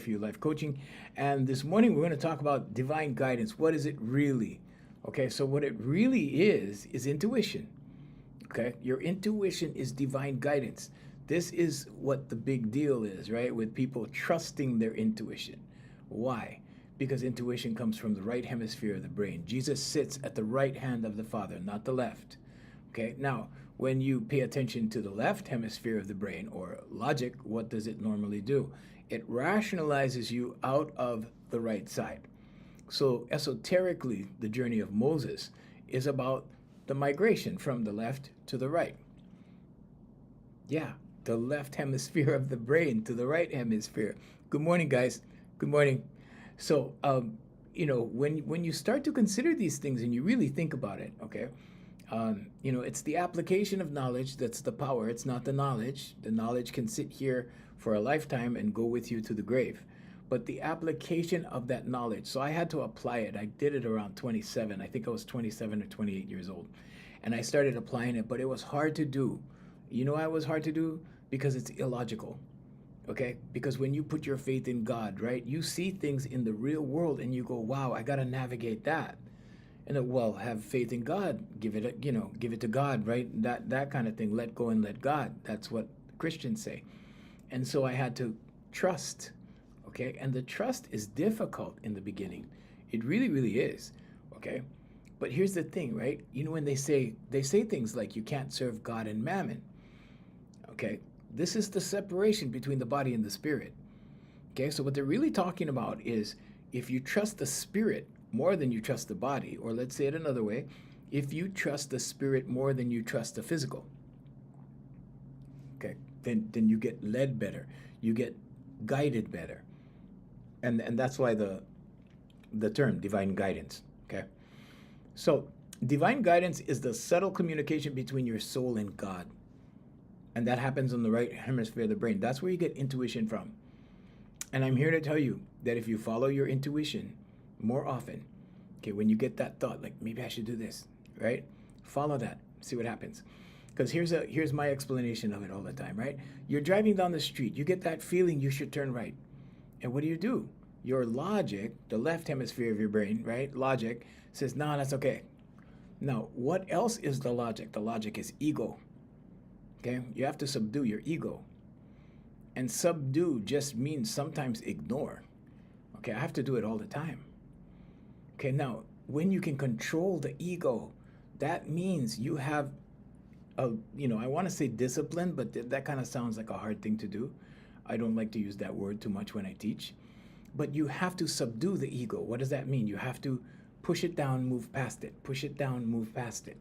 for You Life Coaching. And this morning we're going to talk about divine guidance. What is it really? Okay, so what it really is intuition. Okay, your intuition is divine guidance. This is what the big deal is, right? With people trusting their intuition. Why? Because intuition comes from the right hemisphere of the brain. Jesus sits at the right hand of the Father, not the left. Okay, now when you pay attention to the left hemisphere of the brain, or logic, what does it normally do? It rationalizes you out of the right side. So esoterically, the journey of Moses is about the migration from the left to the right. Yeah, the left hemisphere of the brain to the right hemisphere. Good morning, guys. Good morning. So, when you start to consider these things and you really think about it, okay, it's the application of knowledge that's the power. It's not the knowledge. The knowledge can sit here for a lifetime and go with you to the grave. But the application of that knowledge. So I had to apply it. I did it around 27. I think I was 27 or 28 years old. And I started applying it, but it was hard to do. You know why it was hard to do? Because it's illogical. Okay? Because when you put your faith in God, right, you see things in the real world and you go, wow, I got to navigate that. And well, have faith in God, give it to God, right? That kind of thing. Let go and let God. That's what Christians say. And so I had to trust, okay? And the trust is difficult in the beginning. It really, really is, okay? But here's the thing, right? You know, when they say things like you can't serve God and mammon, okay? This is the separation between the body and the spirit, okay? So what they're really talking about is if you trust the spirit more than you trust the body, or let's say it another way, if you trust the spirit more than you trust the physical, okay, then you get led better, you get guided better, and that's why the term divine guidance. Okay, so divine guidance is the subtle communication between your soul and God, and that happens on the right hemisphere of the brain. That's where you get intuition from. And I'm here to tell you that if you follow your intuition more often, okay, when you get that thought, like maybe I should do this, right? Follow that, see what happens. Because here's my explanation of it all the time, right? You're driving down the street, you get that feeling you should turn right. And what do? Your logic, the left hemisphere of your brain, right? Logic says, no, that's okay. Now, what else is the logic? The logic is ego. Okay? You have to subdue your ego. And subdue just means sometimes ignore. Okay, I have to do it all the time. Okay, now, when you can control the ego, that means you have I want to say discipline, but that kind of sounds like a hard thing to do. I don't like to use that word too much when I teach. But you have to subdue the ego. What does that mean? You have to push it down, move past it. Push it down, move past it.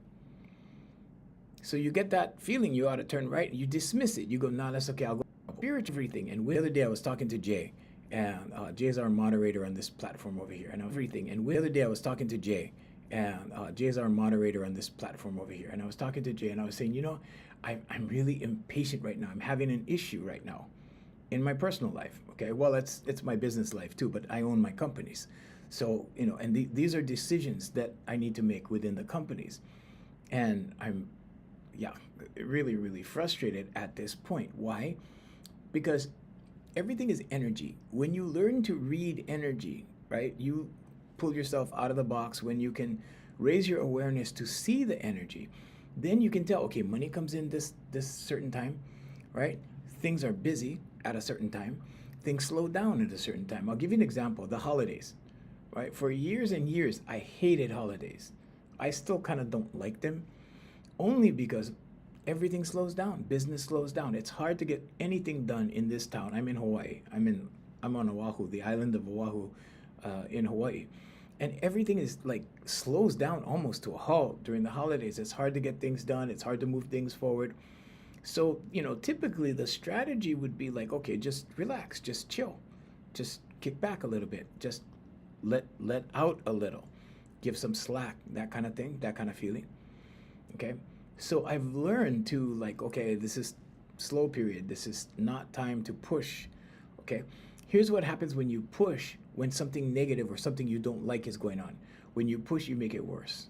So you get that feeling you ought to turn right, you dismiss it. You go, nah, that's okay, I'll go. Spiritual everything. And the other day I was talking to Jay. And Jay's our moderator on this platform over here. And everything. And the other day I was talking to Jay. And Jay's our moderator on this platform over here. And I was talking to Jay and I was saying, I'm really impatient right now. I'm having an issue right now in my personal life. Okay, well, it's my business life too, but I own my companies. So, and these are decisions that I need to make within the companies. And I'm, really, really frustrated at this point. Why? Because everything is energy. When you learn to read energy, right, you pull yourself out of the box. When you can raise your awareness to see the energy, then you can tell, okay, money comes in this certain time, right? Things are busy at a certain time. Things slow down at a certain time. I'll give you an example, the holidays, right? For years and years, I hated holidays. I still kind of don't like them, only because everything slows down. Business slows down. It's hard to get anything done in this town. I'm in Hawaii. I'm on Oahu, the island of Oahu, in Hawaii. And everything is like slows down almost to a halt during the holidays. It's hard to get things done. It's hard to move things forward. So, typically the strategy would be like, okay, just relax, just chill, just kick back a little bit, just let out a little, give some slack, that kind of thing, that kind of feeling. Okay. So I've learned to like, okay, this is slow period. This is not time to push. Okay. Here's what happens when you push, when something negative or something you don't like is going on. When you push, you make it worse.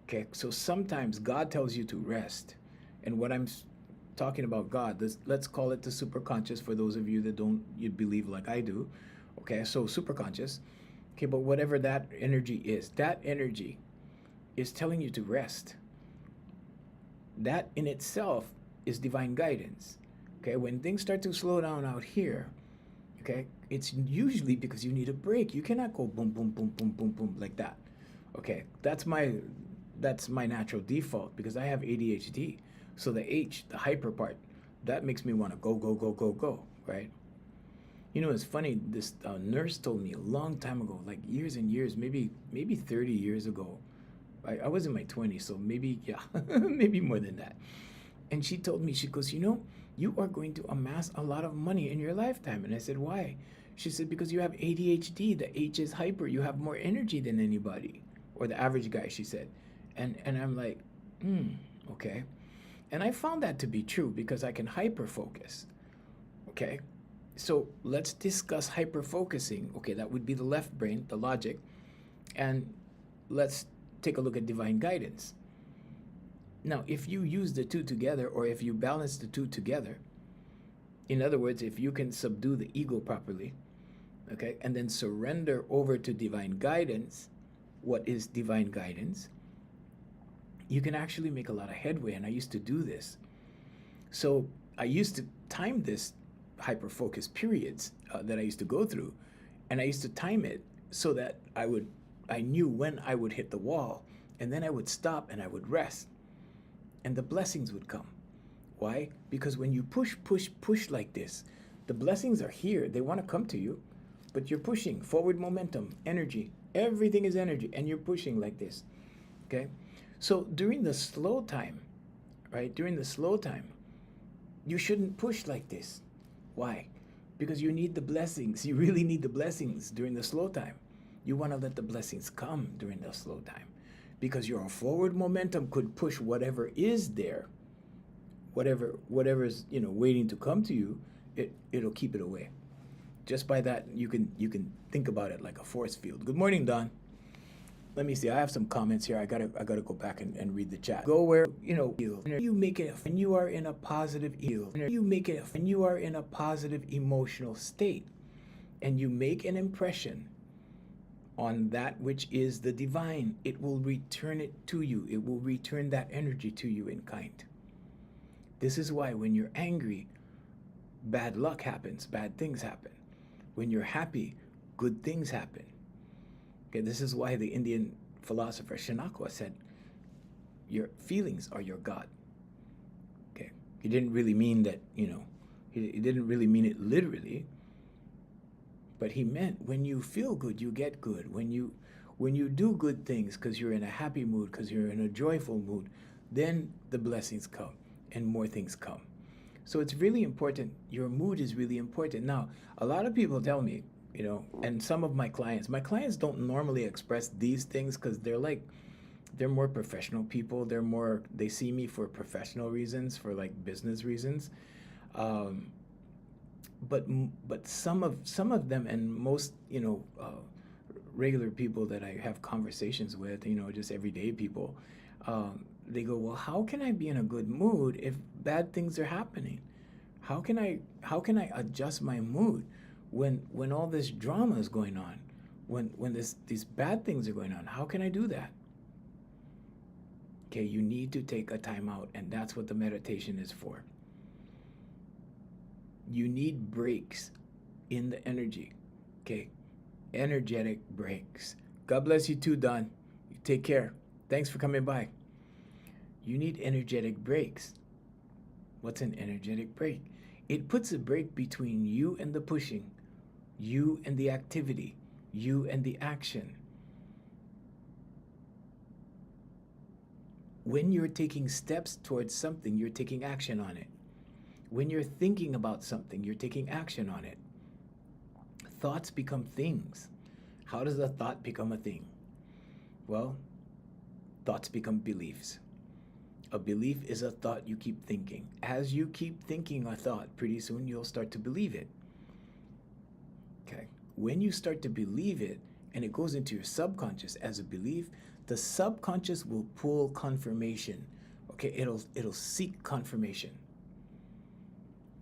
Okay, so sometimes God tells you to rest. And what I'm talking about God. Let's call it the superconscious for those of you that don't you believe like I do. Okay, so superconscious. Okay, but whatever that energy is, that energy is telling you to rest. That in itself is divine guidance. Okay, when things start to slow down out here, okay, it's usually because you need a break. You cannot go boom, boom, boom, boom, boom, boom like that. Okay, that's my natural default because I have ADHD. So the H, the hyper part, that makes me want to go, go, go, go, go, right? You know, it's funny. This nurse told me a long time ago, like years and years, maybe 30 years ago. I was in my 20s, so maybe yeah, maybe more than that. And she told me, she goes, you are going to amass a lot of money in your lifetime. And I said, why? She said, because you have ADHD. The H is hyper. You have more energy than anybody, or the average guy. She said, and I'm like, okay. And I found that to be true because I can hyper focus. Okay. So let's discuss hyper focusing. Okay, that would be the left brain, the logic, and let's take a look at divine guidance. Now, if you use the two together, or if you balance the two together, in other words, if you can subdue the ego properly, okay, and then surrender over to divine guidance, what is divine guidance? You can actually make a lot of headway, and I used to do this. So I used to time this hyper focus periods that I used to go through, and I used to time it so that I knew when I would hit the wall, and then I would stop and I would rest, and the blessings would come. Why? Because when you push, push, push like this, the blessings are here. They want to come to you, but you're pushing forward momentum, energy. Everything is energy, and you're pushing like this. Okay? So during the slow time, right? During the slow time, you shouldn't push like this. Why? Because you need the blessings. You really need the blessings during the slow time. You want to let the blessings come during the slow time, because your forward momentum could push whatever is there, whatever's waiting to come to you. It'll keep it away. Just by that, you can think about it like a force field. Good morning, Don. Let me see. I have some comments here. I gotta go back and read the chat. Go where you make it when you are in a positive you make it when you are in a positive emotional state, and you make an impression on that which is the divine. It will return it to you. It will return that energy to you in kind. This is why when you're angry, bad luck happens. Bad things happen. When you're happy, good things happen. Okay, this is why the Indian philosopher Shanakwa said, your feelings are your God. Okay, he didn't really mean that, he didn't really mean it literally, but he meant when you feel good, you get good. When you do good things because you're in a happy mood, because you're in a joyful mood, then the blessings come and more things come. So it's really important. Your mood is really important. Now, a lot of people tell me, and some of my clients don't normally express these things because they're more professional people. They see me for professional reasons, for like business reasons. But some of them, and most regular people that I have conversations with, just everyday people, they go, well, how can I be in a good mood if bad things are happening? How can I adjust my mood when all this drama is going on, when these bad things are going on? How can I do that? Okay, you need to take a time out, and that's what the meditation is for. You need breaks in the energy. Okay, energetic breaks. God bless you too, Don. You take care. Thanks for coming by. You need energetic breaks. What's an energetic break? It puts a break between you and the pushing, you and the activity, you and the action. When you're taking steps towards something, you're taking action on it. When you're thinking about something, you're taking action on it. Thoughts become things. How does a thought become a thing? Well, thoughts become beliefs. A belief is a thought you keep thinking. As you keep thinking a thought, pretty soon you'll start to believe it. Okay? When you start to believe it, and it goes into your subconscious as a belief, the subconscious will pull confirmation. Okay, it'll seek confirmation.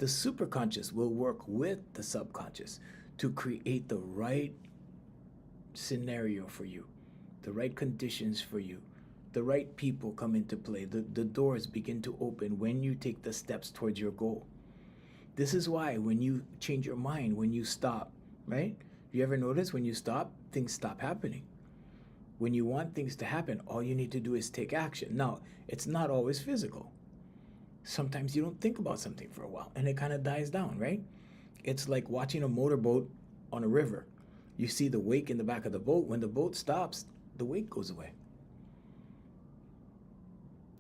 The superconscious will work with the subconscious to create the right scenario for you, the right conditions for you. The right people come into play. The doors begin to open when you take the steps towards your goal. This is why when you change your mind, when you stop, right? You ever notice when you stop, things stop happening? When you want things to happen, all you need to do is take action. Now, it's not always physical. Sometimes you don't think about something for a while and it kind of dies down, right? It's like watching a motorboat on a river. You see the wake in the back of the boat. When the boat stops, the wake goes away.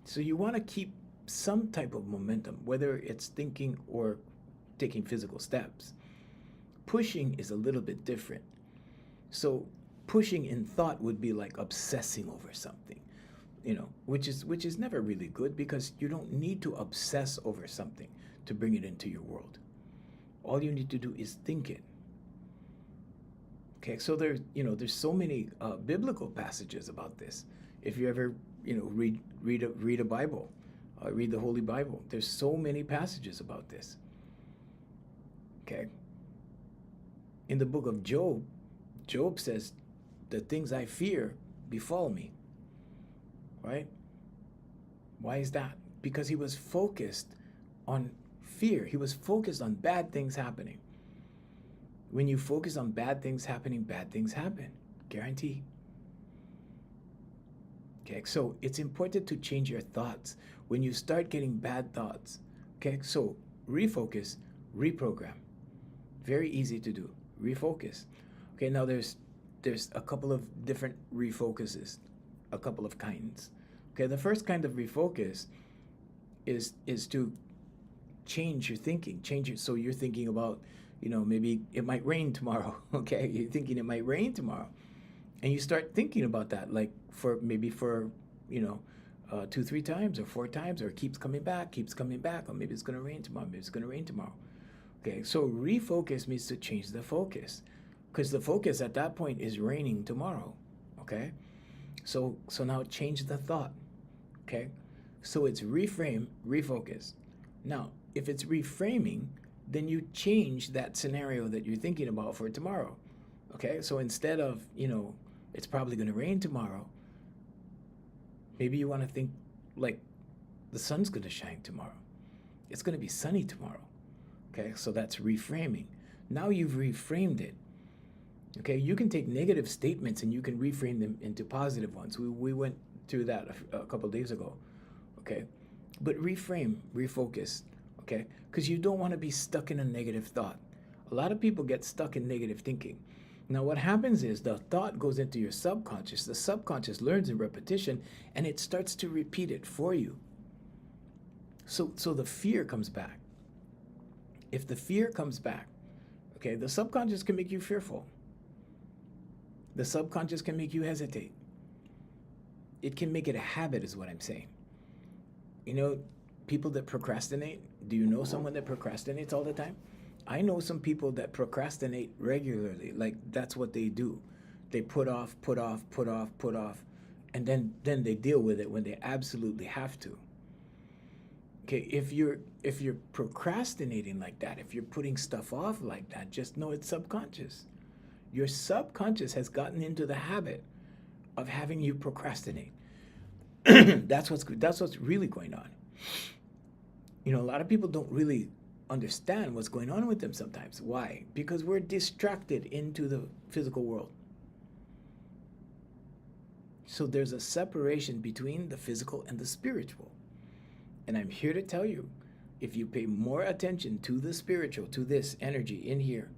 So you want to keep some type of momentum, whether it's thinking or taking physical steps. Pushing is a little bit different. So pushing in thought would be like obsessing over something, which is never really good, because you don't need to obsess over something to bring it into your world. All you need to do is think it. Okay, so there's so many biblical passages about this. If you ever read a Bible, read the Holy Bible. There's so many passages about this. Okay. In the book of Job, Job says, "The things I fear befall me." Right? Why is that? Because he was focused on fear. He was focused on bad things happening. When you focus on bad things happening, bad things happen. Guarantee. Okay, so it's important to change your thoughts when you start getting bad thoughts. Okay, so refocus, reprogram. Very easy to do. Refocus. Okay, now there's a couple of different refocuses, a couple of kinds. Okay, the first kind of refocus is to change your thinking. Change it so you're thinking about, maybe it might rain tomorrow. Okay, you're thinking it might rain tomorrow. And you start thinking about that, like for 2-3 times or 4 times, or it keeps coming back, or maybe it's going to rain tomorrow, Okay, so refocus means to change the focus, because the focus at that point is raining tomorrow. Okay, so now change the thought. Okay, so it's reframe, refocus. Now, if it's reframing, then you change that scenario that you're thinking about for tomorrow. Okay, so instead of, it's probably going to rain tomorrow, maybe you want to think like the sun's going to shine tomorrow. It's going to be sunny tomorrow. Okay, so that's reframing. Now you've reframed it. Okay, you can take negative statements and you can reframe them into positive ones. We went through that a couple days ago. Okay, but reframe, refocus. Okay, because you don't want to be stuck in a negative thought. A lot of people get stuck in negative thinking. Now what happens is the thought goes into your subconscious. The subconscious learns in repetition and it starts to repeat it for you. So the fear comes back. If the fear comes back, okay, the subconscious can make you fearful. The subconscious can make you hesitate. It can make it a habit, is what I'm saying. People that procrastinate, do you know someone that procrastinates all the time? I know some people that procrastinate regularly. Like, that's what they do. They put off, and then they deal with it when they absolutely have to. Okay, if you're procrastinating like that, if you're putting stuff off like that, just know it's subconscious. Your subconscious has gotten into the habit of having you procrastinate. That's what's really going on. A lot of people don't really understand what's going on with them sometimes. Why? Because we're distracted into the physical world. So there's a separation between the physical and the spiritual. And I'm here to tell you, if you pay more attention to the spiritual, to this energy in here,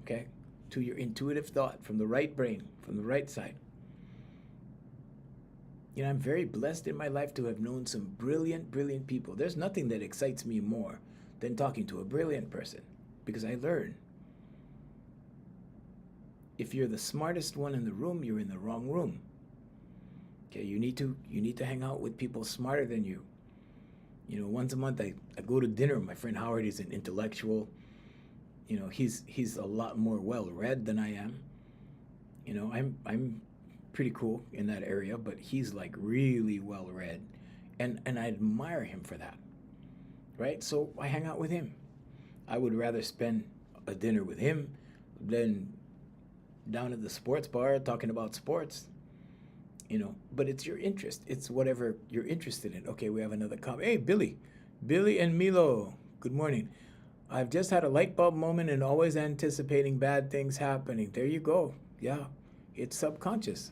okay, to your intuitive thought from the right brain, from the right side. I'm very blessed in my life to have known some brilliant, brilliant people. There's nothing that excites me more than talking to a brilliant person, because I learn. If you're the smartest one in the room, you're in the wrong room. Okay, you need to hang out with people smarter than you. Once a month I go to dinner with my friend Howard. He's an intellectual. He's a lot more well-read than I am. I'm pretty cool in that area, but he's like really well-read, and I admire him for that. Right? So I hang out with him. I would rather spend a dinner with him than down at the sports bar talking about sports. But it's your interest. It's whatever you're interested in. Okay, we have another comment. Hey, Billy and Milo, good morning. I've just had a light bulb moment and always anticipating bad things happening. There you go. Yeah, it's subconscious.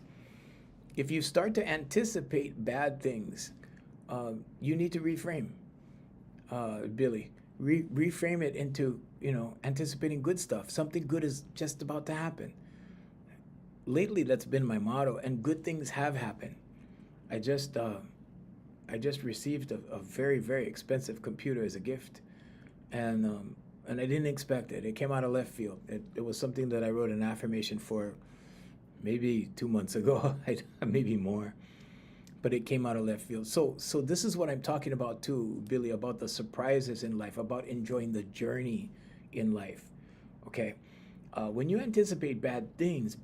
If you start to anticipate bad things, you need to reframe, Billy. Reframe it into, anticipating good stuff. Something good is just about to happen. Lately, that's been my motto, and good things have happened. I just, uh, I just received a very, very expensive computer as a gift, and I didn't expect it. It came out of left field. It was something that I wrote an affirmation for maybe 2 months ago, maybe more, but it came out of left field. So this is what I'm talking about too, Billy, about the surprises in life, about enjoying the journey in life. Okay, when you anticipate bad things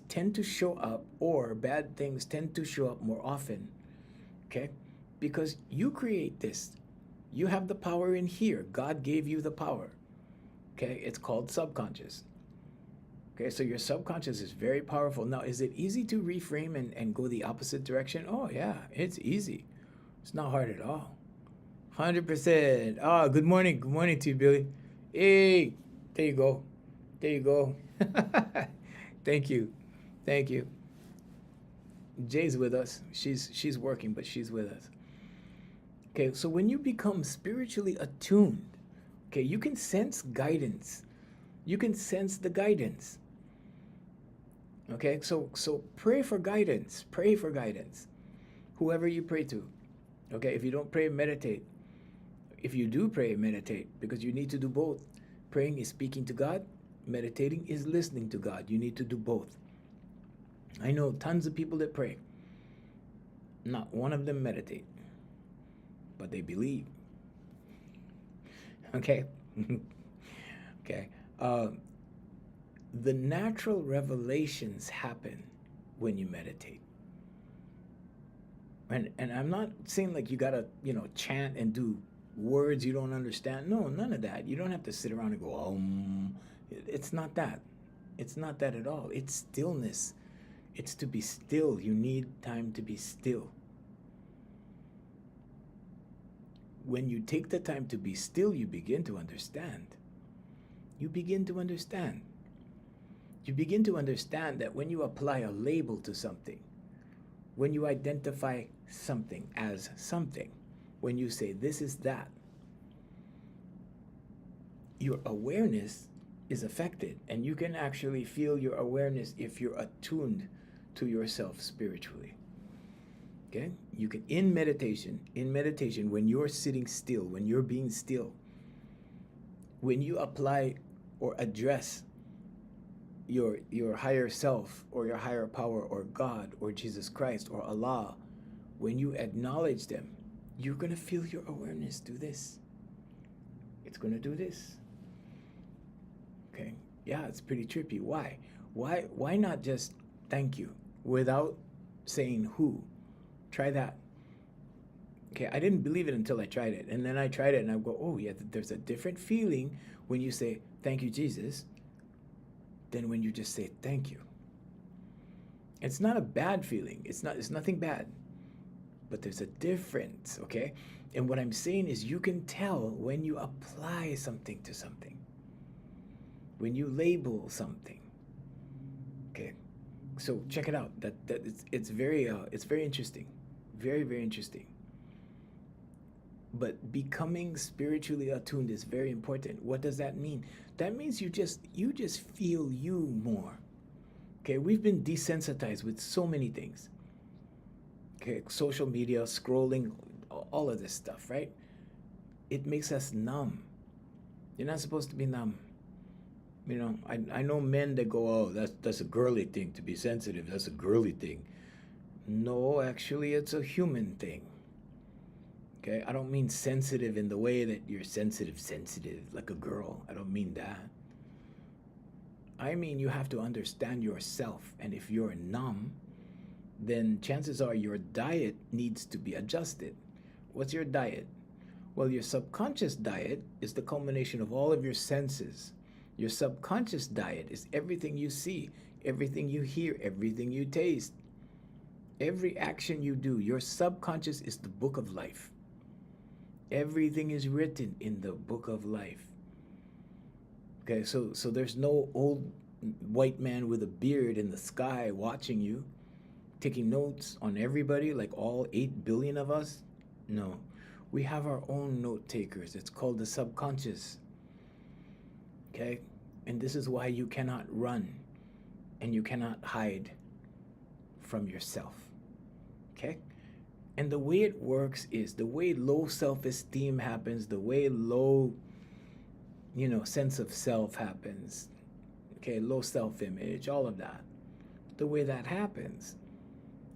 tend to show up, or bad things tend to show up more often. Okay, because you create this. You have the power in here. God gave you the power. Okay, it's called subconscious. Okay, so your subconscious is very powerful. Now, is it easy to reframe and go the opposite direction? Oh, yeah, it's easy. It's not hard at all. 100%. Ah, good morning. Good morning to you, Billy. Hey, there you go. There you go. Thank you. Thank you. Jay's with us. She's working, but she's with us. Okay, so when you become spiritually attuned, okay, you can sense guidance. You can sense the guidance. Okay, so pray for guidance. Pray for guidance. Whoever you pray to. Okay, if you don't pray, meditate. If you do pray, meditate, because you need to do both. Praying is speaking to God. Meditating is listening to God. You need to do both. I know tons of people that pray. Not one of them meditate, but they believe. Okay? Okay. The natural revelations happen when you meditate. And I'm not saying like you gotta, chant and do words you don't understand. No, none of that. You don't have to sit around and go, It's not that. It's not that at all. It's stillness. It's to be still. You need time to be still. When you take the time to be still, you begin to understand. You begin to understand. You begin to understand that when you apply a label to something, when you identify something as something, when you say this is that, your awareness is affected, and you can actually feel your awareness if you're attuned to yourself spiritually. Okay? You can, in meditation, when you're sitting still, when you're being still, when you apply or address your higher self or your higher power or God or Jesus Christ or Allah, when you acknowledge them, you're going to feel your awareness do this. It's going to do this. Okay? Yeah, it's pretty trippy. Why? Why not just thank you without saying who? Try that. Okay, I didn't believe it until I tried it. And then I tried it and I go, oh yeah, there's a different feeling when you say, thank you, Jesus, than when you just say thank you. It's not a bad feeling. It's nothing bad. But there's a difference, okay? And what I'm saying is you can tell when you apply something to something. When you label something. Okay? So check it out. It's very interesting. Very, very interesting. But becoming spiritually attuned is very important. What does that mean? That means you just feel you more. Okay, we've been desensitized with so many things. Okay, social media, scrolling, all of this stuff, right? It makes us numb. You're not supposed to be numb. I know men that go, oh, that's a girly thing to be sensitive. That's a girly thing. No, actually, it's a human thing. Okay, I don't mean sensitive in the way that you're sensitive, like a girl. I don't mean that. I mean you have to understand yourself. And if you're numb, then chances are your diet needs to be adjusted. What's your diet? Well, your subconscious diet is the culmination of all of your senses. Your subconscious diet is everything you see, everything you hear, everything you taste, every action you do. Your subconscious is the book of life. Everything is written in the book of life. Okay, so there's no old white man with a beard in the sky watching you, taking notes on everybody, like all 8 billion of us. No, we have our own note takers. It's called the subconscious. Okay, and this is why you cannot run and you cannot hide from yourself. Okay, and the way it works is the way low self-esteem happens, the way low, sense of self happens. Okay, low self-image, all of that. The way that happens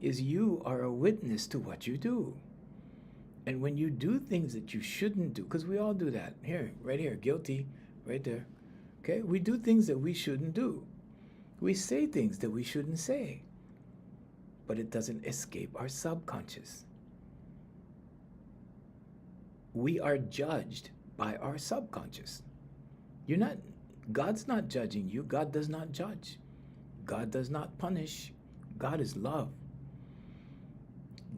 is you are a witness to what you do. And when you do things that you shouldn't do, because we all do that. Here, right here, guilty, right there. Okay, we do things that we shouldn't do. We say things that we shouldn't say. But it doesn't escape our subconscious. We are judged by our subconscious. God's not judging you. God does not judge. God does not punish. God is love.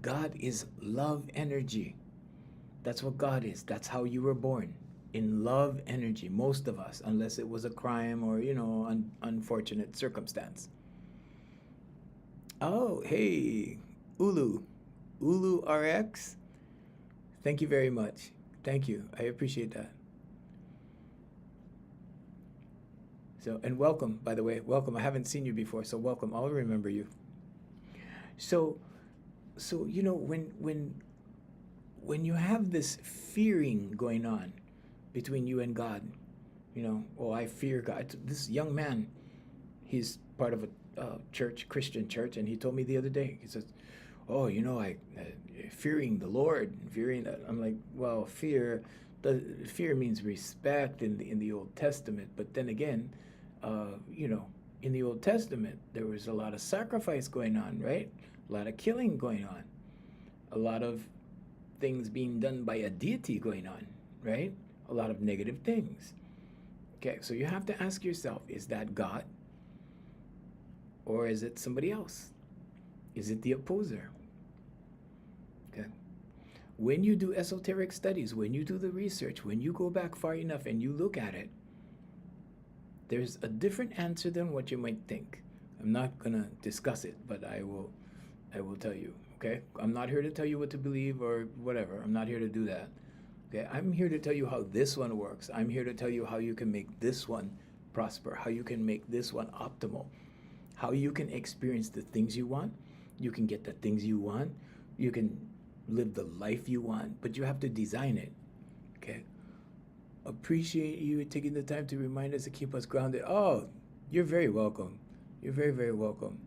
God is love energy. That's what God is. That's how you were born. In love energy, most of us, unless it was a crime or, unfortunate circumstance. Oh, hey, Ulu RX. Thank you very much. Thank you. I appreciate that. So, and welcome, by the way. Welcome. I haven't seen you before, so welcome. I'll remember you. So when you have this fearing going on between you and God, oh, I fear God. This young man, he's part of a church, Christian church, and he told me the other day, he says, oh, I fearing the Lord, fearing that. I'm like, well, fear means respect in the Old Testament, but then again, in the Old Testament, there was a lot of sacrifice going on, right? A lot of killing going on, a lot of things being done by a deity going on, right? A lot of negative things. Okay, so you have to ask yourself, is that God? Or is it somebody else? Is it the opposer? Okay. When you do esoteric studies, when you do the research, when you go back far enough and you look at it, there's a different answer than what you might think. I'm not gonna discuss it, but I will tell you, okay? I'm not here to tell you what to believe or whatever. I'm not here to do that. Okay, I'm here to tell you how this one works. I'm here to tell you how you can make this one prosper, how you can make this one optimal, how you can experience the things you want, you can get the things you want, you can live the life you want, but you have to design it, okay? Appreciate you taking the time to remind us to keep us grounded. Oh, you're very welcome. You're very, very welcome.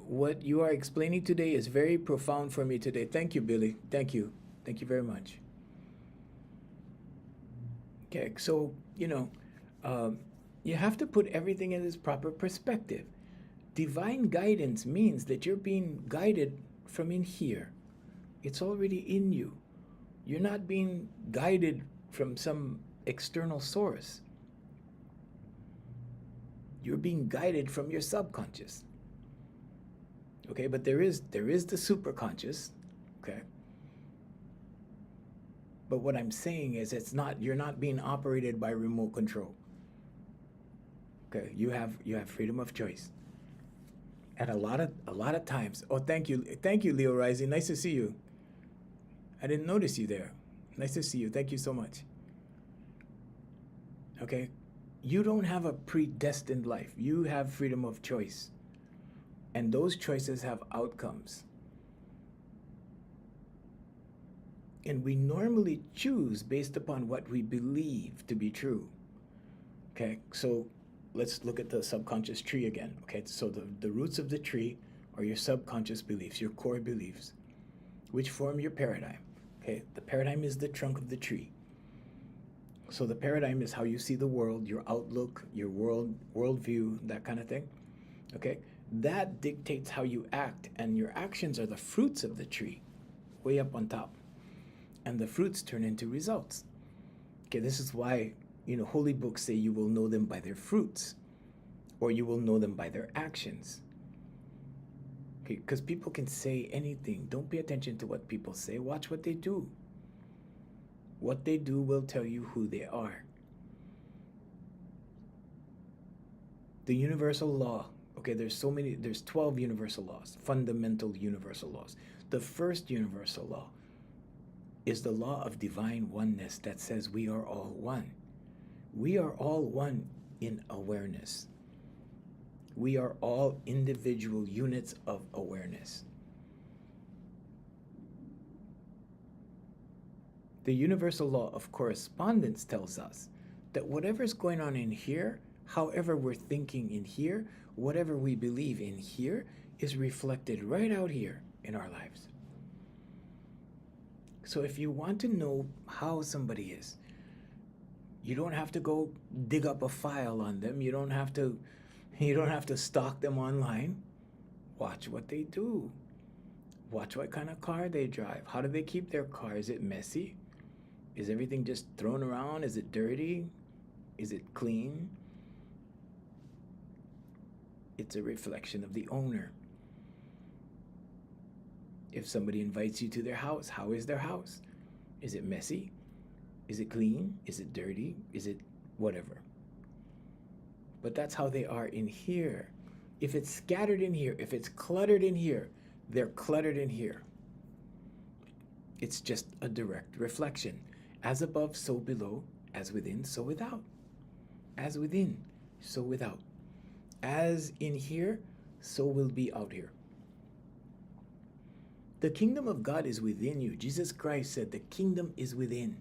What you are explaining today is very profound for me today. Thank you, Billy. Thank you. Thank you very much. Okay, so, you have to put everything in its proper perspective. Divine guidance means that you're being guided from in here. It's already in you. You're not being guided from some external source. You're being guided from your subconscious. Okay, but there is the superconscious, okay? But what I'm saying is you're not being operated by remote control. Okay, you have freedom of choice. And a lot of times, oh, thank you, Leo Rising. Nice to see you. I didn't notice you there. Nice to see you. Thank you so much. Okay, you don't have a predestined life. You have freedom of choice. And those choices have outcomes. And we normally choose based upon what we believe to be true. Okay, so let's look at the subconscious tree again. Okay, so the roots of the tree are your subconscious beliefs, your core beliefs, which form your paradigm. Okay, the paradigm is the trunk of the tree. So the paradigm is how you see the world, your outlook, your worldview, that kind of thing. Okay, that dictates how you act, and your actions are the fruits of the tree, way up on top. and the fruits turn into results. Okay, this is why, holy books say you will know them by their fruits, or you will know them by their actions. Okay, because people can say anything. Don't pay attention to what people say. Watch what they do. What they do will tell you who they are. The universal law. Okay, there's 12 universal laws, fundamental universal laws. The first universal law is the law of divine oneness that says we are all one. We are all one in awareness. We are all individual units of awareness. The universal law of correspondence tells us that whatever's going on in here, however we're thinking in here, whatever we believe in here, is reflected right out here in our lives. So if you want to know how somebody is, you don't have to go dig up a file on them. You don't have to stalk them online. Watch what they do. Watch what kind of car they drive. How do they keep their car? Is it messy? Is everything just thrown around? Is it dirty? Is it clean? It's a reflection of the owner. If somebody invites you to their house, how is their house? Is it messy? Is it clean? Is it dirty? Is it whatever? But that's how they are in here. If it's scattered in here, if it's cluttered in here, they're cluttered in here. It's just a direct reflection. As above, so below. As within, so without. As within, so without. As in here, so will be out here. The kingdom of God is within you. Jesus Christ said the kingdom is within.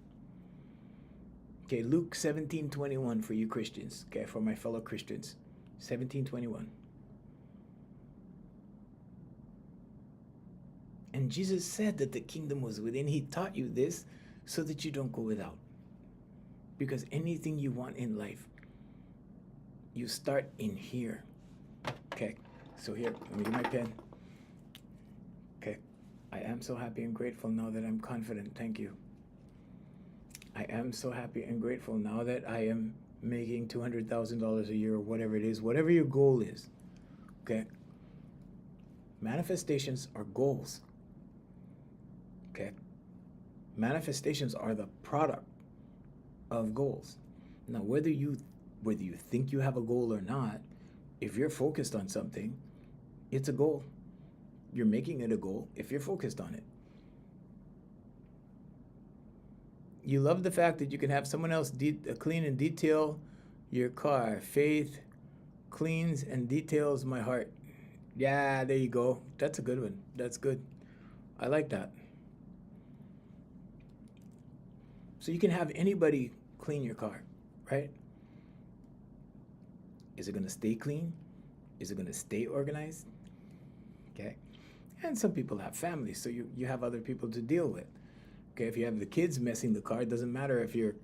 Okay, Luke 17:21 for you Christians. Okay, for my fellow Christians. 17:21. And Jesus said that the kingdom was within. He taught you this so that you don't go without. Because anything you want in life, you start in here. Okay, so here, let me get my pen. Okay, I am so happy and grateful now that I'm confident. Thank you. I am so happy and grateful now that I am making $200,000 a year or whatever it is, whatever your goal is. Okay, manifestations are goals. Okay, manifestations are the product of goals. Now, whether you think you have a goal or not, if you're focused on something, it's a goal. You're making it a goal if you're focused on it. You love the fact that you can have someone else clean and detail your car. Faith cleans and details my heart. Yeah, there you go. That's a good one. That's good. I like that. So you can have anybody clean your car, right? Is it going to stay clean? Is it going to stay organized? Okay. And some people have families, so you have other people to deal with. Okay, if you have the kids messing the car, it doesn't matter if you're,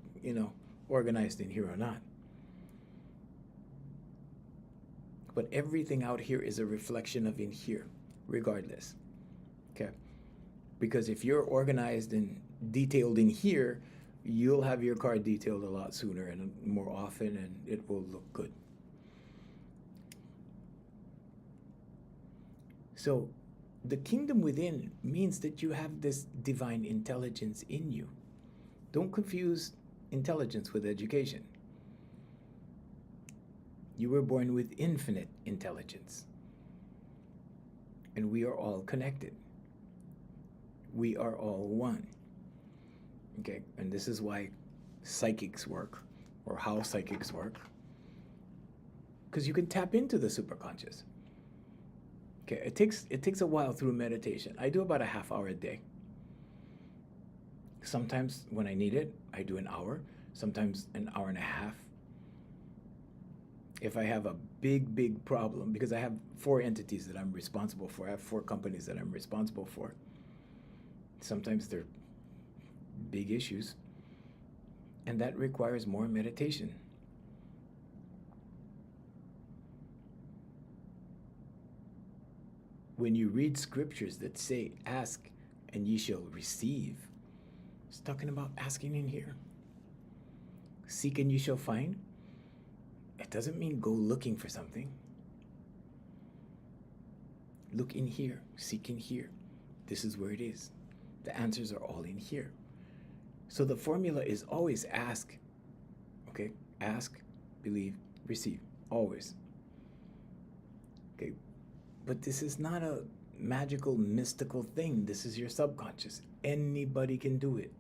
organized in here or not. But everything out here is a reflection of in here, regardless. Okay? Because if you're organized and detailed in here, you'll have your car detailed a lot sooner and more often, and it will look good. So the kingdom within means that you have this divine intelligence in you. Don't confuse intelligence with education. You were born with infinite intelligence. And we are all connected. We are all one. Okay, and this is why psychics work, or how psychics work. Because you can tap into the superconscious. Okay, it takes a while through meditation. I do about a half hour a day. Sometimes when I need it, I do an hour, sometimes an hour and a half. If I have a big problem, because I have 4 entities that I'm responsible for, I have 4 companies that I'm responsible for. Sometimes they're big issues, and that requires more meditation. When you read scriptures that say, ask and ye shall receive, It's talking about asking in here. Seek and you shall find. It doesn't mean go looking for something. Look in here, seek in here. This is where it is. The answers are all in here. So the formula is always ask. Okay? Ask, believe, receive. Always. Okay? But this is not a magical, mystical thing. This is your subconscious. Anybody can do it.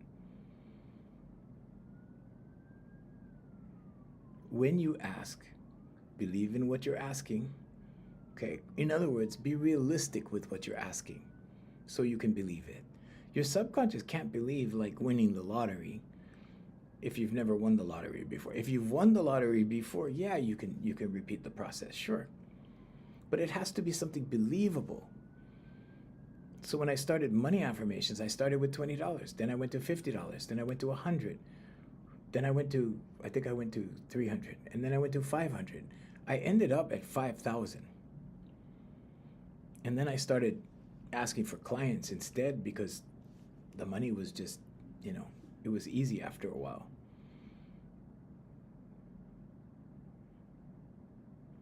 When you ask, believe in what you're asking. Okay? In other words, be realistic with what you're asking so you can believe it. Your subconscious can't believe like winning the lottery if you've never won the lottery before. If you've won the lottery before, yeah, you can repeat the process, sure. But it has to be something believable. So when I started money affirmations, I started with $20. Then I went to $50. Then I went to $100. Then I think I went to $300. And then I went to $500. I ended up at $5,000. And then I started asking for clients instead because the money was just, it was easy after a while.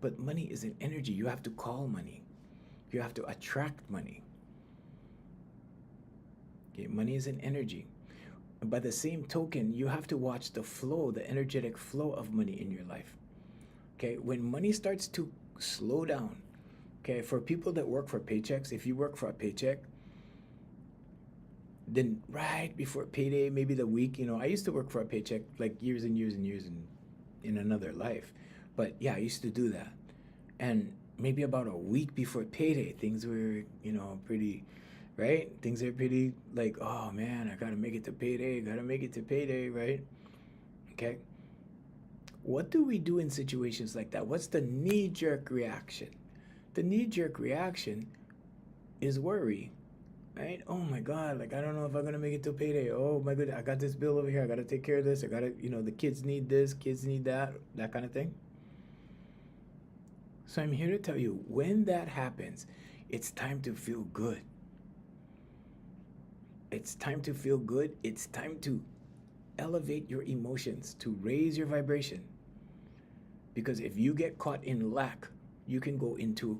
But money is an energy. You have to call money. You have to attract money. Okay, money is an energy. And by the same token, you have to watch the flow, the energetic flow of money in your life. Okay, when money starts to slow down, okay, for people that work for paychecks, if you work for a paycheck, then right before payday, maybe the week, I used to work for a paycheck like years and years and years in another life. But yeah, I used to do that. And maybe about a week before payday, things were, pretty, right? Things are pretty like, oh man, I gotta make it to payday, right? Okay. What do we do in situations like that? What's the knee-jerk reaction? The knee-jerk reaction is worry. Right? Oh my God, like I don't know if I'm gonna make it till payday. Oh my goodness, I got this bill over here. I gotta take care of this. I gotta, the kids need this, kids need that kind of thing. So I'm here to tell you, when that happens, it's time to feel good. It's time to feel good. It's time to elevate your emotions, to raise your vibration. Because if you get caught in lack, you can go into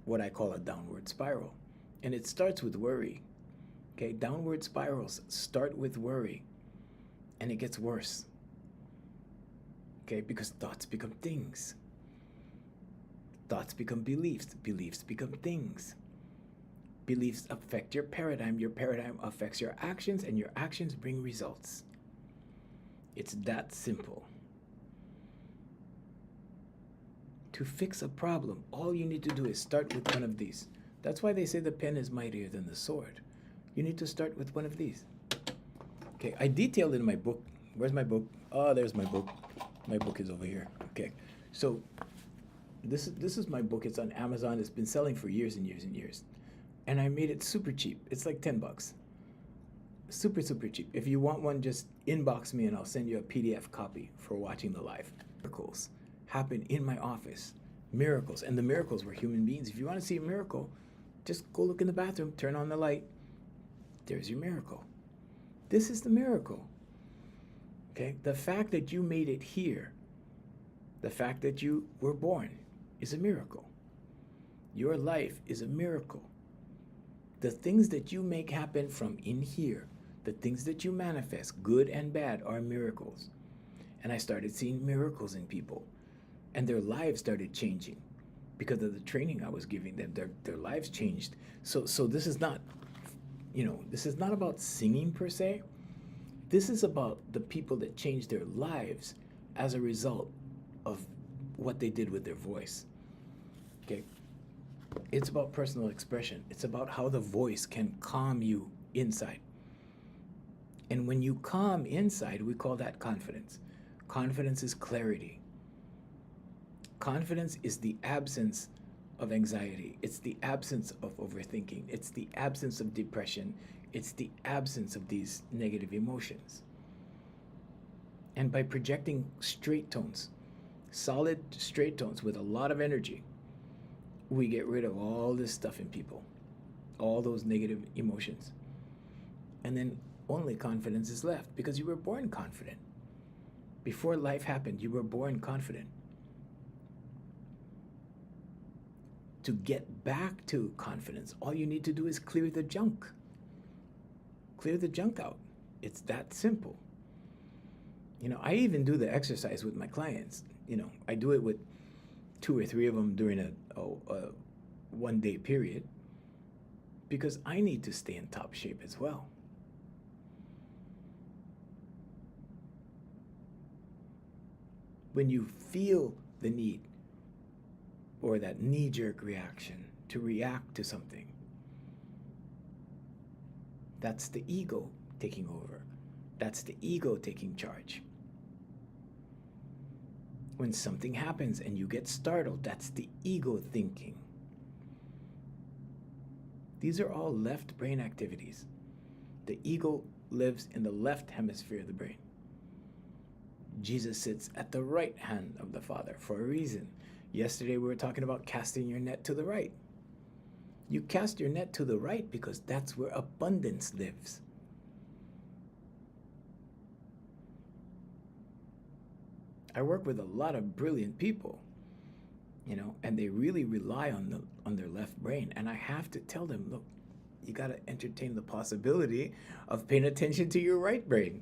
what I call a downward spiral. And it starts with worry. Okay, downward spirals start with worry. And it gets worse. Okay, because thoughts become things. Thoughts become beliefs. Beliefs become things. Beliefs affect your paradigm. Your paradigm affects your actions, and your actions bring results. It's that simple. To fix a problem, all you need to do is start with one of these. That's why they say the pen is mightier than the sword. You need to start with one of these. Okay, I detailed in my book. Where's my book? Oh, there's my book. My book is over here. Okay, so this is my book. It's on Amazon. It's been selling for years and years and years. And I made it super cheap. It's like $10. Super, super cheap. If you want one, just inbox me and I'll send you a PDF copy for watching the live. Miracles happen in my office. Miracles. And the miracles were human beings. If you want to see a miracle, just go look in the bathroom, turn on the light. There's your miracle. This is the miracle. Okay? The fact that you made it here, the fact that you were born is a miracle. Your life is a miracle. The things that you make happen from in here, the things that you manifest, good and bad, are miracles. And I started seeing miracles in people. And their lives started changing. Because of the training I was giving them, their lives changed. So this is not, this is not about singing per se. This is about the people that changed their lives as a result of what they did with their voice. Okay? It's about personal expression. It's about how the voice can calm you inside. And when you calm inside, we call that confidence. Confidence is clarity. Confidence is the absence of anxiety. It's the absence of overthinking. It's the absence of depression. It's the absence of these negative emotions. And by projecting straight tones, solid straight tones with a lot of energy, we get rid of all this stuff in people, all those negative emotions. And then only confidence is left because you were born confident. Before life happened, you were born confident. To get back to confidence, all you need to do is clear the junk. Clear the junk out. It's that simple. I even do the exercise with my clients. I do it with 2 or 3 of them during a 1-day period because I need to stay in top shape as well. When you feel the need or that knee-jerk reaction to react to something, that's the ego taking over. That's the ego taking charge. When something happens and you get startled, that's the ego thinking. These are all left brain activities. The ego lives in the left hemisphere of the brain. Jesus sits at the right hand of the Father for a reason. Yesterday we were talking about casting your net to the right. You cast your net to the right because that's where abundance lives. I work with a lot of brilliant people, and they really rely on their left brain. And I have to tell them, look, you got to entertain the possibility of paying attention to your right brain,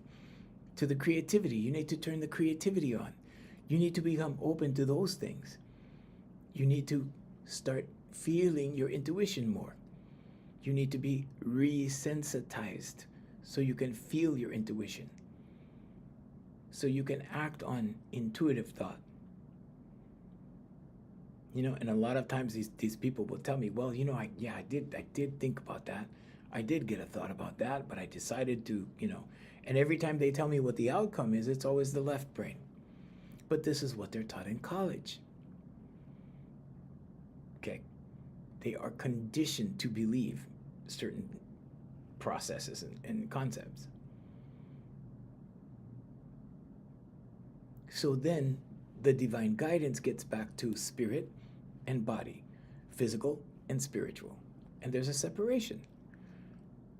to the creativity. You need to turn the creativity on. You need to become open to those things. You need to start feeling your intuition more. You need to be resensitized so you can feel your intuition, so you can act on intuitive thought. And a lot of times these people will tell me, well, I did think about that. I did get a thought about that, but I decided to, and every time they tell me what the outcome is, it's always the left brain. But this is what they're taught in college. Okay. They are conditioned to believe certain processes and concepts. So then the divine guidance gets back to spirit and body, physical and spiritual. And there's a separation.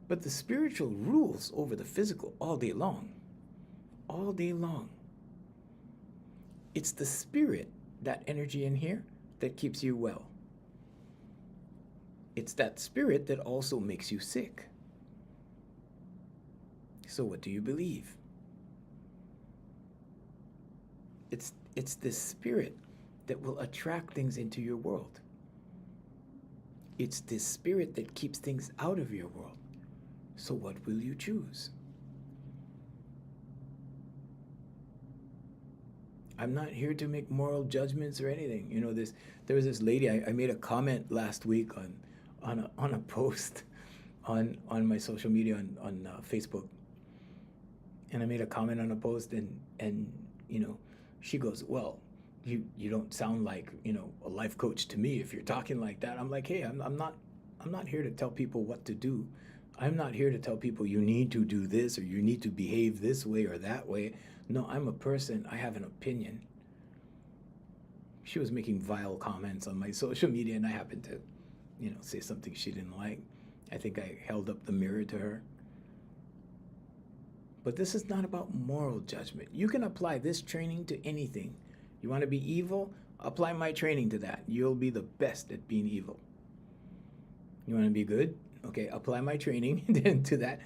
But the spiritual rules over the physical all day long. All day long. It's the spirit, that energy in here, that keeps you well. It's that spirit that also makes you sick. So what do you believe? It's this spirit that will attract things into your world. It's this spirit that keeps things out of your world. So what will you choose? I'm not here to make moral judgments or anything. There was this lady, I made a comment last week on a post on my social media on Facebook. And I made a comment on a post and she goes, well, you don't sound like, a life coach to me if you're talking like that. I'm like, hey, I'm not here to tell people what to do. I'm not here to tell people you need to do this or you need to behave this way or that way. No, I'm a person. I have an opinion. She was making vile comments on my social media and I happened to, say something she didn't like. I think I held up the mirror to her. But this is not about moral judgment. You can apply this training to anything. You want to be evil? Apply my training to that. You'll be the best at being evil. You want to be good? Okay, apply my training to that.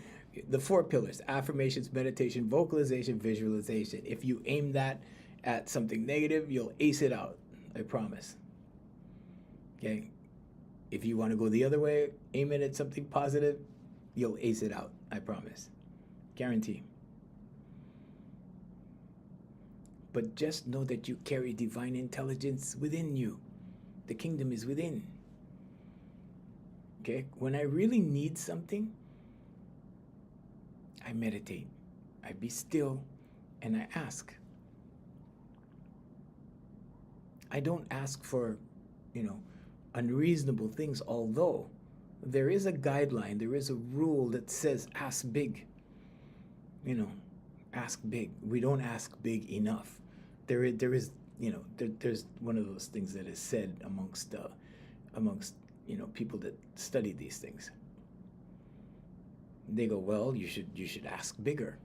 The 4 pillars: affirmations, meditation, vocalization, visualization. If you aim that at something negative, you'll ace it out. I promise. Okay? If you want to go the other way, aim it at something positive, you'll ace it out. I promise. Guarantee. But just know that you carry divine intelligence within you. The kingdom is within. Okay? When I really need something, I meditate. I be still and I ask. I don't ask for, unreasonable things, although there is a guideline, there is a rule that says ask big. Ask big. We don't ask big enough. There's one of those things that is said amongst people that study these things. They go, well, you should ask bigger.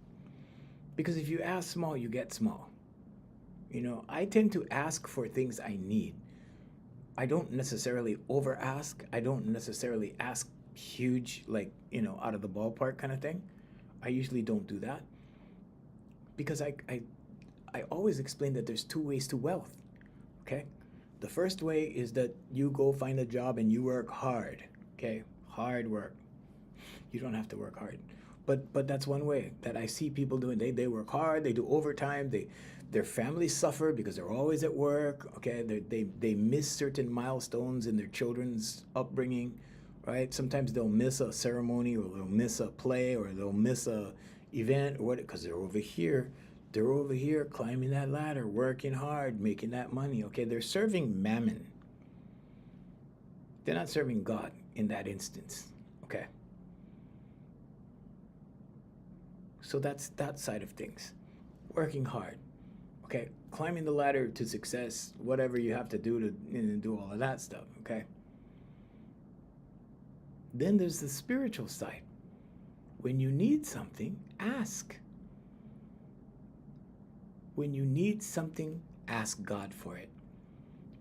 Because if you ask small, you get small. I tend to ask for things I need. I don't necessarily over ask. I don't necessarily ask huge, like, out of the ballpark kind of thing. I usually don't do that because I always explain that there's two ways to wealth. Okay? The first way is that you go find a job and you work hard. Okay? Hard work. You don't have to work hard. But that's one way that I see people doing. They work hard, they do overtime, their families suffer because they're always at work. Okay, they miss certain milestones in their children's upbringing, right? Sometimes they'll miss a ceremony, or they'll miss a play, or they'll miss a event, or what, because they're over here. They're over here climbing that ladder, working hard, making that money. Okay, they're serving mammon. They're not serving God in that instance. Okay. So that's that side of things. Working hard. Okay. Climbing the ladder to success, whatever you have to do to do all of that stuff. Okay. Then there's the spiritual side. When you need something, ask. When you need something, ask God for it.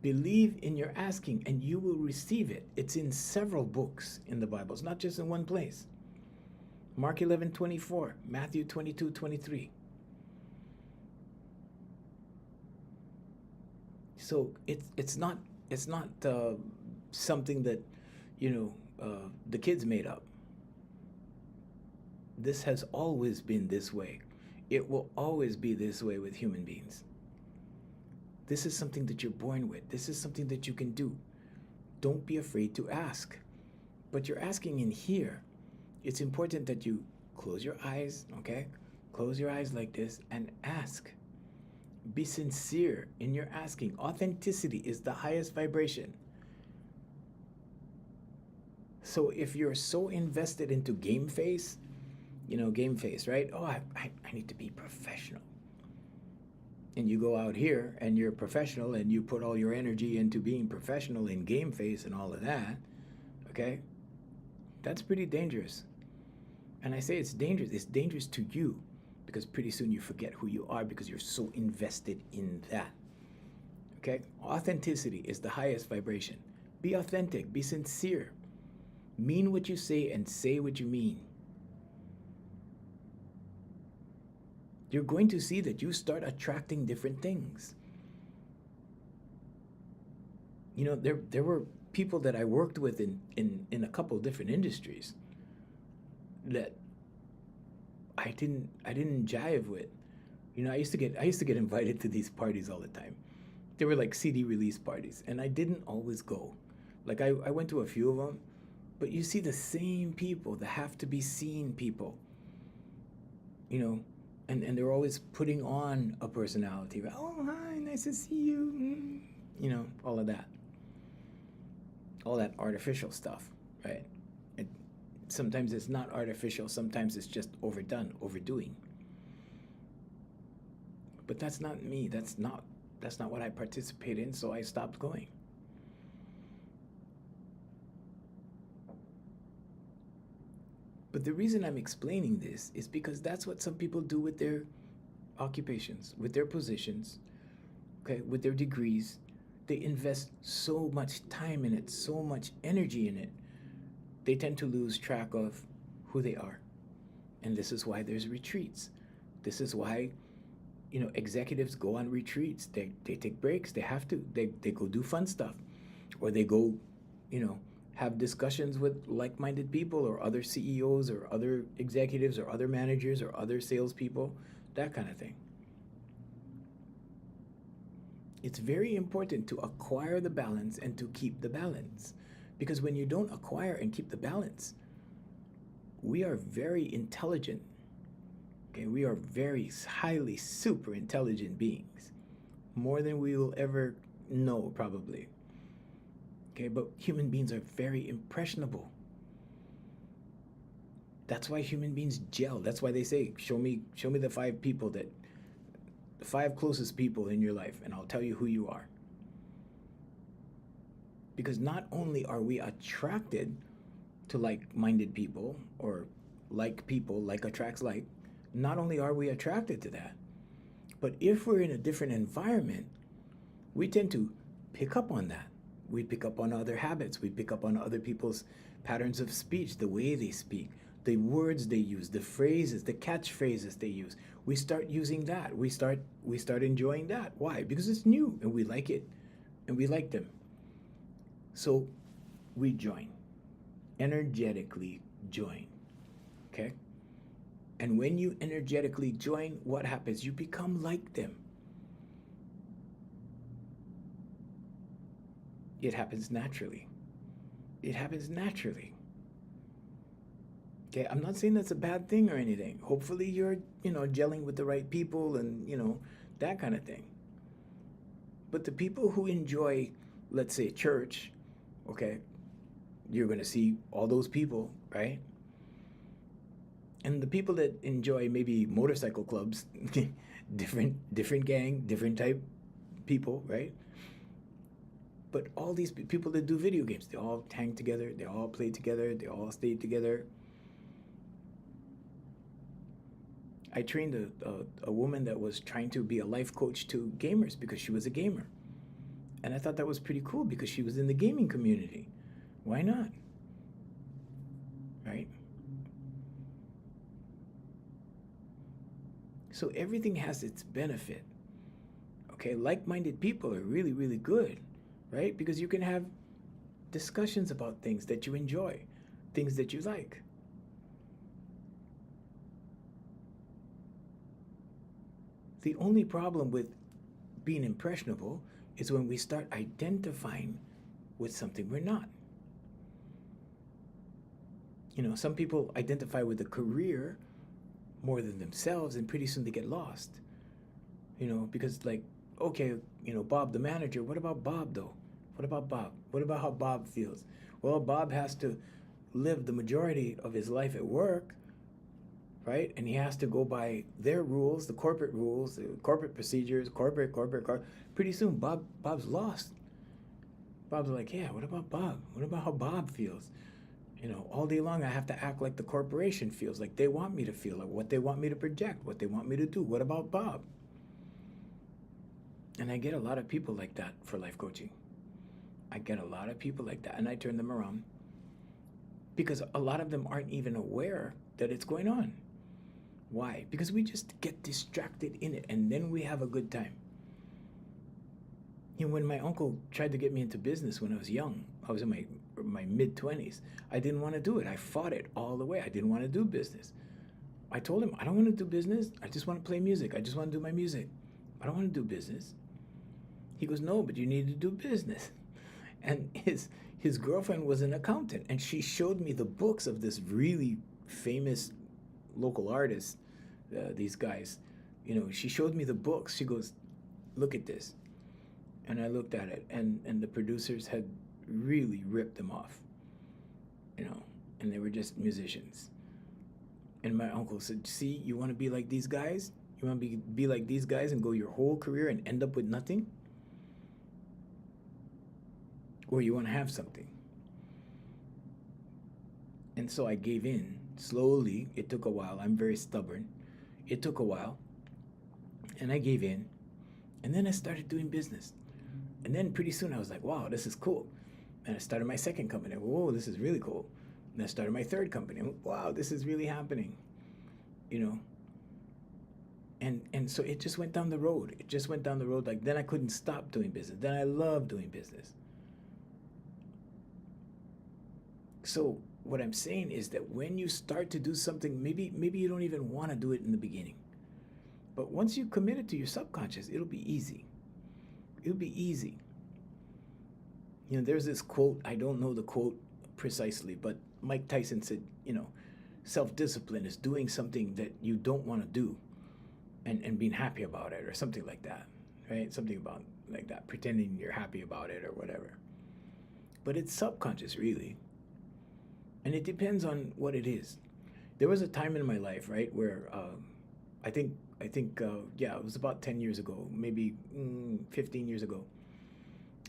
Believe in your asking and you will receive it. It's in several books in the Bible. It's not just in one place. Mark 11:24, Matthew 22:23. So it's not something that the kids made up. This has always been this way. It will always be this way with human beings. This is something that you're born with. This is something that you can do. Don't be afraid to ask. But you're asking in here. It's important that you close your eyes, okay? Close your eyes like this and ask. Be sincere in your asking. Authenticity is the highest vibration. So if you're so invested into game face, game face, right? Oh, I need to be professional. And you go out here and you're professional and you put all your energy into being professional in game face and all of that, okay? That's pretty dangerous. And I say it's dangerous to you because pretty soon you forget who you are because you're so invested in that. Okay? Authenticity is the highest vibration. Be authentic, be sincere. Mean what you say and say what you mean. You're going to see that you start attracting different things. There were people that I worked with in a couple different industries that I didn't jive with. I used to get invited to these parties all the time. They were like CD release parties, and I didn't always go. Like I went to a few of them, but you see the same people, the have to be seen people. And they're always putting on a personality. Oh, hi, nice to see you. All of that. All that artificial stuff, right? Sometimes it's not artificial, sometimes it's just overdone, overdoing. But that's not me. That's not what I participate in, so I stopped going. But the reason I'm explaining this is because that's what some people do with their occupations, with their positions, okay, with their degrees. They invest so much time in it, so much energy in it. They tend to lose track of who they are. And this is why there's retreats. This is why, executives go on retreats. They take breaks. They have to. They go do fun stuff. Or they go, have discussions with like-minded people or other CEOs or other executives or other managers or other salespeople, that kind of thing. It's very important to acquire the balance and to keep the balance. Because when you don't acquire and keep the balance, we are very intelligent. Okay, we are very highly super intelligent beings. More than we will ever know, probably. Okay, but human beings are very impressionable. That's why human beings gel. That's why they say, show me the the 5 closest people in your life, and I'll tell you who you are. Because not only are we attracted to like-minded people or like people, like attracts like, not only are we attracted to that, but if we're in a different environment, we tend to pick up on that. We pick up on other habits. We pick up on other people's patterns of speech, the way they speak, the words they use, the phrases, the catchphrases they use. We start using that. We start enjoying that. Why? Because it's new and we like it and we like them. So we join. Energetically join. Okay? And when you energetically join, what happens? You become like them. It happens naturally. It happens naturally. Okay, I'm not saying that's a bad thing or anything. Hopefully you're, gelling with the right people and, that kind of thing. But the people who enjoy, let's say, church, okay, you're going to see all those people, right? And the people that enjoy maybe motorcycle clubs, different gang, different type people, right? But all these people that do video games, they all hang together, they all play together, they all stay together. I trained a woman that was trying to be a life coach to gamers because she was a gamer. And I thought that was pretty cool because she was in the gaming community. Why not? Right? So everything has its benefit. Okay, like-minded people are really, really good, right? Because you can have discussions about things that you enjoy, things that you like. The only problem with being impressionable is when we start identifying with something we're not. Some people identify with a career more than themselves, and pretty soon they get lost. Because okay, Bob the manager, what about Bob though? What about Bob? What about how Bob feels? Well, Bob has to live the majority of his life at work, right? And he has to go by their rules, the corporate procedures, corporate. Pretty soon, Bob's lost. Bob's like, yeah, what about Bob? What about how Bob feels? All day long I have to act like the corporation feels, like they want me to feel, like what they want me to project, what they want me to do. What about Bob? And I get a lot of people like that for life coaching. I get a lot of people like that, and I turn them around because a lot of them aren't even aware that it's going on. Why? Because we just get distracted in it, and then we have a good time. When my uncle tried to get me into business when I was young, I was in my mid-20s, I didn't want to do it. I fought it all the way. I didn't want to do business. I told him, I don't want to do business. I just want to play music. I just want to do my music. I don't want to do business. He goes, no, but you need to do business. And his girlfriend was an accountant, and she showed me the books of this really famous local artist, these guys. She showed me the books. She goes, look at this. And I looked at it, and the producers had really ripped them off, and they were just musicians. And my uncle said, see, you want to be like these guys? You want to be like these guys and go your whole career and end up with nothing? Or you want to have something? And so I gave in slowly. It took a while. I'm very stubborn. It took a while. And I gave in. And then I started doing business. And then pretty soon I was like, wow, this is cool. And I started my second company. Whoa, this is really cool. And I started my third company. Wow, this is really happening. And so it just went down the road. It just went down the road. Like, then I couldn't stop doing business. Then I loved doing business. So what I'm saying is that when you start to do something, maybe you don't even want to do it in the beginning. But once you commit it to your subconscious, it'll be easy. It'll be easy. There's this quote, I don't know the quote precisely, but Mike Tyson said, self-discipline is doing something that you don't want to do and being happy about it, or something like that, right? Something about like that, pretending you're happy about it or whatever. But it's subconscious, really. And it depends on what it is. There was a time in my life, right, where I think, it was about 10 years ago, maybe 15 years ago.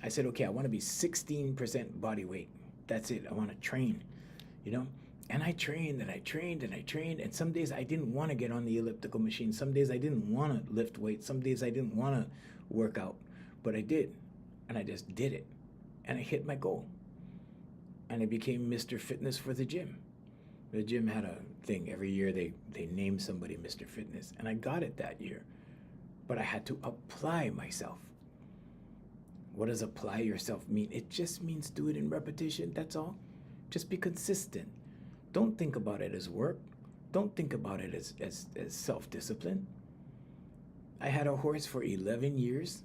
I said, okay, I want to be 16% body weight. That's it. I want to train, And I trained and I trained and I trained. And some days I didn't want to get on the elliptical machine. Some days I didn't want to lift weights. Some days I didn't want to work out. But I did. And I just did it. And I hit my goal. And I became Mr. Fitness for the gym. The gym had a thing. Every year they named somebody Mr. Fitness. And I got it that year. But I had to apply myself. What does apply yourself mean? It just means do it in repetition. That's all. Just be consistent. Don't think about it as work. Don't think about it as self-discipline. I had a horse for 11 years.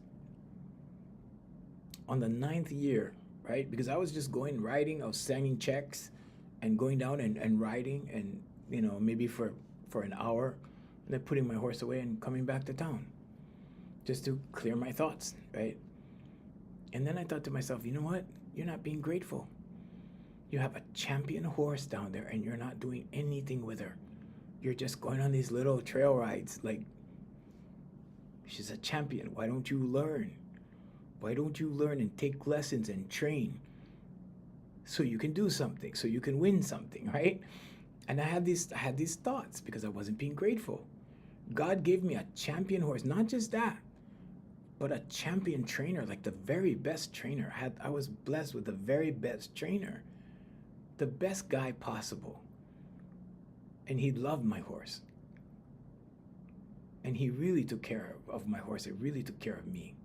On the 9th year, right? Because I was just going riding, I was signing checks and going down and riding and, maybe for an hour, and then putting my horse away and coming back to town just to clear my thoughts, right? And then I thought to myself, you know what? You're not being grateful. You have a champion horse down there and you're not doing anything with her. You're just going on these little trail rides. Like, she's a champion. Why don't you learn? Why don't you learn and take lessons and train so you can do something, so you can win something, right? And I had these thoughts because I wasn't being grateful. God gave me a champion horse, not just that, but a champion trainer, like the very best trainer. I was blessed with the very best trainer, the best guy possible. And he loved my horse. And he really took care of my horse. He really took care of me.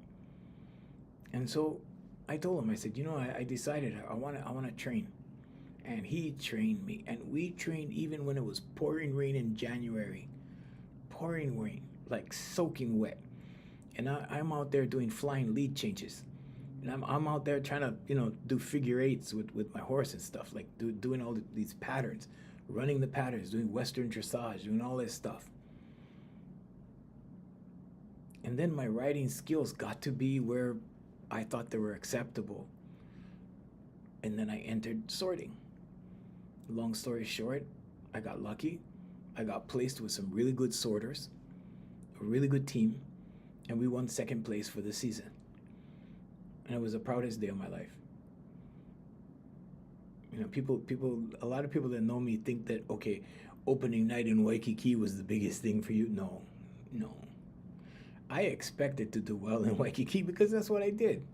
And so I told him, I said, I decided I want to train. And he trained me. And we trained even when it was pouring rain in January. Pouring rain, like soaking wet. And I'm out there doing flying lead changes. And I'm out there trying to, do figure eights with my horse and stuff, like doing all these patterns, running the patterns, doing Western dressage, doing all this stuff. And then my riding skills got to be where I thought they were acceptable. And then I entered sorting. Long story short, I got lucky. I got placed with some really good sorters, a really good team, and we won second place for the season. And it was the proudest day of my life. A lot of people that know me think that, okay, opening night in Waikiki was the biggest thing for you. No. I expected to do well in Waikiki because that's what I did.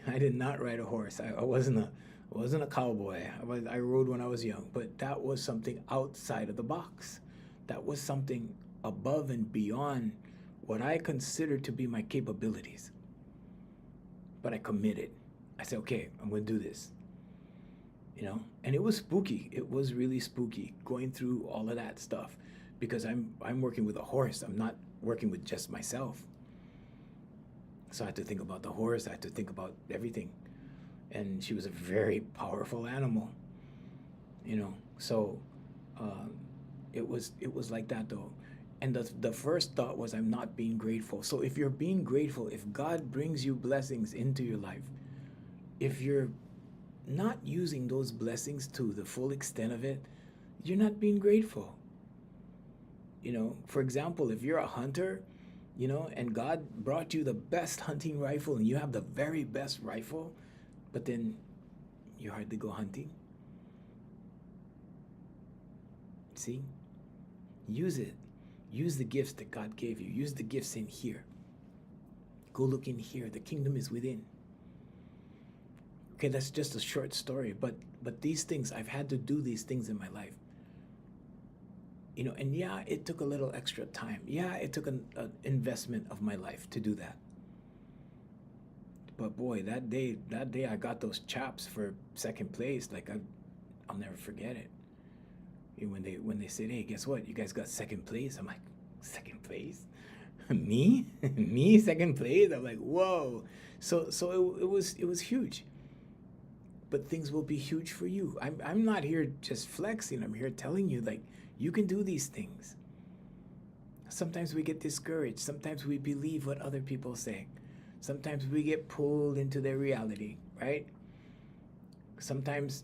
I did not ride a horse. I wasn't a cowboy. I rode when I was young, but that was something outside of the box. That was something above and beyond what I considered to be my capabilities. But I committed. I said, okay, I'm going to do this. And it was spooky. It was really spooky going through all of that stuff because I'm working with a horse. I'm not working with just myself. So I had to think about the horse. I had to think about everything. And she was a very powerful animal, So it was like that though. And the first thought was, I'm not being grateful. So if you're being grateful, if God brings you blessings into your life, if you're not using those blessings to the full extent of it, you're not being grateful. For example, if you're a hunter, and God brought you the best hunting rifle and you have the very best rifle, but then you hardly go hunting. See? Use it. Use the gifts that God gave you. Use the gifts in here. Go look in here. The kingdom is within. Okay, that's just a short story, but these things, I've had to do these things in my life. And yeah, it took a little extra time. Yeah, it took an investment of my life to do that. But boy, that day I got those chops for second place. Like I'll never forget it. When they said, hey, guess what? You guys got second place. I'm like, second place? Me? Me second place? I'm like, whoa. So it was huge. But things will be huge for you. I'm not here just flexing. I'm here telling you, like, you can do these things. Sometimes we get discouraged. Sometimes we believe what other people say. Sometimes we get pulled into their reality, right? Sometimes,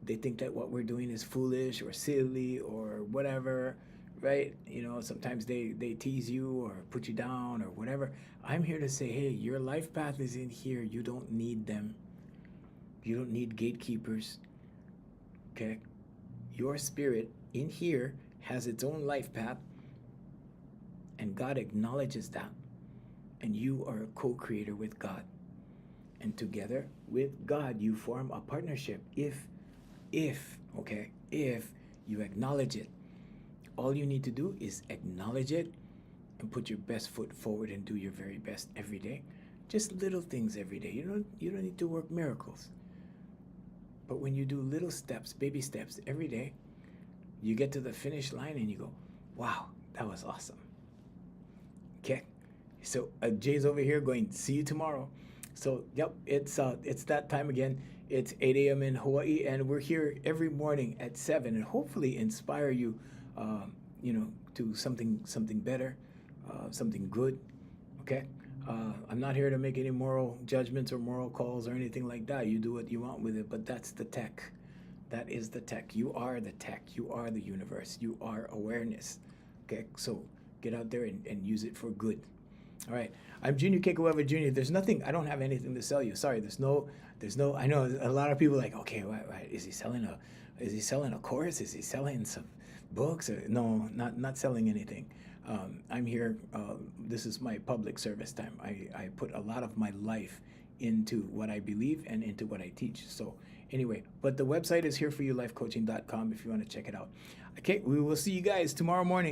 they think that what we're doing is foolish or silly or whatever, right? Sometimes they tease you or put you down or whatever. I'm here to say, hey, your life path is in here. You don't need them. You don't need gatekeepers, okay? Your spirit in here has its own life path, and God acknowledges that. And you are a co-creator with God. And together with God, you form a partnership. If you acknowledge it, all you need to do is acknowledge it and put your best foot forward and do your very best every day. Just little things every day. You don't need to work miracles. But when you do little steps, baby steps every day, you get to the finish line and you go, wow, that was awesome. Okay? So Jay's over here going, see you tomorrow. So, yep, it's that time again. It's 8 a.m. in Hawaii, and we're here every morning at 7, and hopefully inspire you, to something better, something good. Okay, I'm not here to make any moral judgments or moral calls or anything like that. You do what you want with it, but that's the tech. That is the tech. You are the tech. You are the universe. You are awareness. Okay, so get out there and use it for good. All right, I'm Junior Kekuewa Jr. There's nothing. I don't have anything to sell you. Sorry, there's no. I know a lot of people are like, okay, why is he selling a course? Is he selling some books? No, not selling anything. I'm here. This is my public service time. I put a lot of my life into what I believe and into what I teach. So anyway, but the website is hereforyoulifecoaching.com if you want to check it out. Okay, we will see you guys tomorrow morning.